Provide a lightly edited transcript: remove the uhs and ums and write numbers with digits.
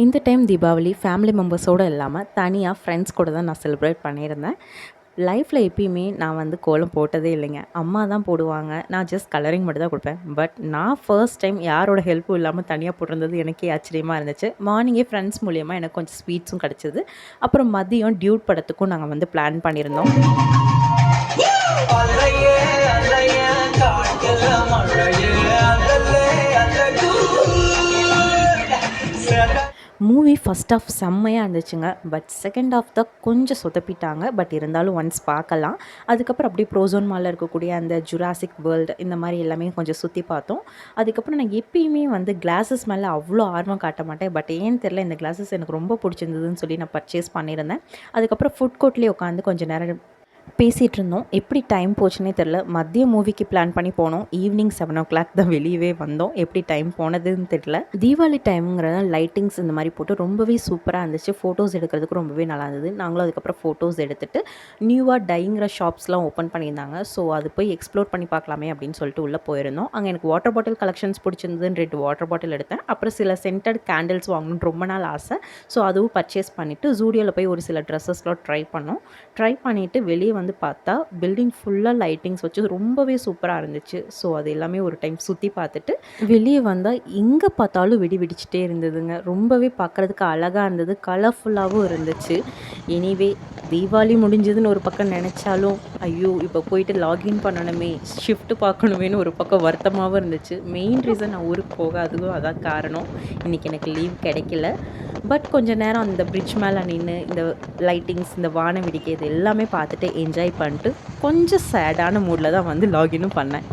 இந்த time Deepavali family மெம்பர்ஸோடு இல்லாமல் தனியாக ஃப்ரெண்ட்ஸ் கூட தான் நான் செலிப்ரேட் பண்ணியிருந்தேன். லைஃப்பில் எப்பயுமே நான் வந்து கோலம் போட்டதே இல்லைங்க. அம்மா தான் போடுவாங்க. நான் ஜஸ்ட் கலரிங் மட்டும் தான் கொடுப்பேன். பட் நான் ஃபர்ஸ்ட் டைம் யாரோட ஹெல்ப்பும் இல்லாமல் தனியாக போட்டிருந்தது எனக்கே ஆச்சரியமாக இருந்துச்சு. மார்னிங்கே ஃப்ரெண்ட்ஸ் மூலியமாக எனக்கு கொஞ்சம் ஸ்வீட்ஸும் கிடச்சிது. அப்புறம் மதியம் டியூட் படத்துக்கும் நாங்கள் வந்து பிளான் பண்ணியிருந்தோம். மூவி ஃபஸ்ட் ஆஃப் செம்மையாக இருந்துச்சுங்க. பட் செகண்ட் ஆஃப் தான் கொஞ்சம் சொதப்பிட்டாங்க. பட் இருந்தாலும் ஒன்ஸ் பார்க்கலாம். அதுக்கப்புறம் அப்படியே ப்ரோசோன் மாலில் இருக்கக்கூடிய அந்த ஜுராசிக் வேர்ல்டு இந்த மாதிரி எல்லாமே கொஞ்சம் சுற்றி பார்த்தோம். அதுக்கப்புறம் நான் எப்பயுமே வந்து கிளாஸஸ் மேலே அவ்வளோ ஆர்வம் காட்ட மாட்டேன். பட் ஏன்னு தெரில, இந்த கிளாஸஸ் எனக்கு ரொம்ப பிடிச்சிருந்ததுன்னு சொல்லி நான் பர்ச்சேஸ் பண்ணியிருந்தேன். அதுக்கப்புறம் ஃபுட் கோர்ட்லேயே உட்காந்து கொஞ்சம் நேரம் பேசிகிட்டு இருந்தோம். எப்படி டைம் போச்சுன்னே தெரில. மதியம் மூவிக்கு பிளான் பண்ணி போனோம். ஈவினிங் 7:00 தான் வெளியவே வந்தோம். எப்படி டைம் போனதுன்னு தெரில. தீபாவளி டைமுங்கிறத லைட்டிங்ஸ் இந்த மாதிரி போட்டு ரொம்பவே சூப்பராக இருந்துச்சு. ஃபோட்டோஸ் எடுக்கிறதுக்கு ரொம்பவே நல்லா இருந்தது. நாங்களும் அதுக்கப்புறம் ஃபோட்டோஸ் எடுத்துகிட்டு நியூவாக டைங்கிற ஷாப்ஸ்லாம் ஓப்பன் பண்ணியிருந்தாங்க. ஸோ அது போய் எக்ஸ்ப்ளோர் பண்ணி பார்க்கலாமே அப்படின்னு சொல்லிட்டு உள்ளே போயிருந்தோம். அங்கே எனக்கு வாட்டர் பாட்டில் கலெக்ஷன்ஸ் பிடிச்சிருந்ததுன்னு 2 வாட்டர் பாட்டில் எடுத்தேன். அப்புறம் சில சென்டட் கேண்டில்ஸ் வாங்கணும்னு ரொம்ப நாள் ஆசை. ஸோ அதுவும் பர்ச்சேஸ் பண்ணிவிட்டு ஜூடியோவில் போய் ஒரு சில ட்ரெஸ்ஸஸ்லாம் ட்ரை பண்ணிவிட்டு வெளியே வந்து பார்த்தா பில்டிங் ஃபுல்லாக லைட்டிங்ஸ் வச்சு ரொம்பவே சூப்பராக இருந்துச்சு. ஸோ அது எல்லாமே ஒரு டைம் சுற்றி பார்த்துட்டு வெளியே வந்தால் எங்கே பார்த்தாலும் வெடிச்சிட்டே இருந்ததுங்க. ரொம்பவே பார்க்குறதுக்கு அழகாக இருந்தது, கலர்ஃபுல்லாகவும் இருந்துச்சு. எனிவே தீபாவளி முடிஞ்சதுன்னு ஒரு பக்கம் நினச்சாலும் ஐயோ இப்போ போயிட்டு லாகின் பண்ணணுமே, ஷிஃப்ட் பார்க்கணுமேனு ஒரு பக்கம் வருத்தமாகவும் இருந்துச்சு. மெயின் ரீசன் நான் ஊருக்கு போகாததும் அதான் காரணம். இன்றைக்கி எனக்கு லீவ் கிடைக்கல. பட் கொஞ்சம் நேரம் அந்த பிரிட்ஜ் மேலே நின்று இந்த லைட்டிங்ஸ், இந்த வான வேடிக்கை இது எல்லாமே பார்த்துட்டு என்ஜாய் பண்ணிட்டு கொஞ்சம் சேடான மூடில் தான் வந்து லாகினும் பண்ணேன்.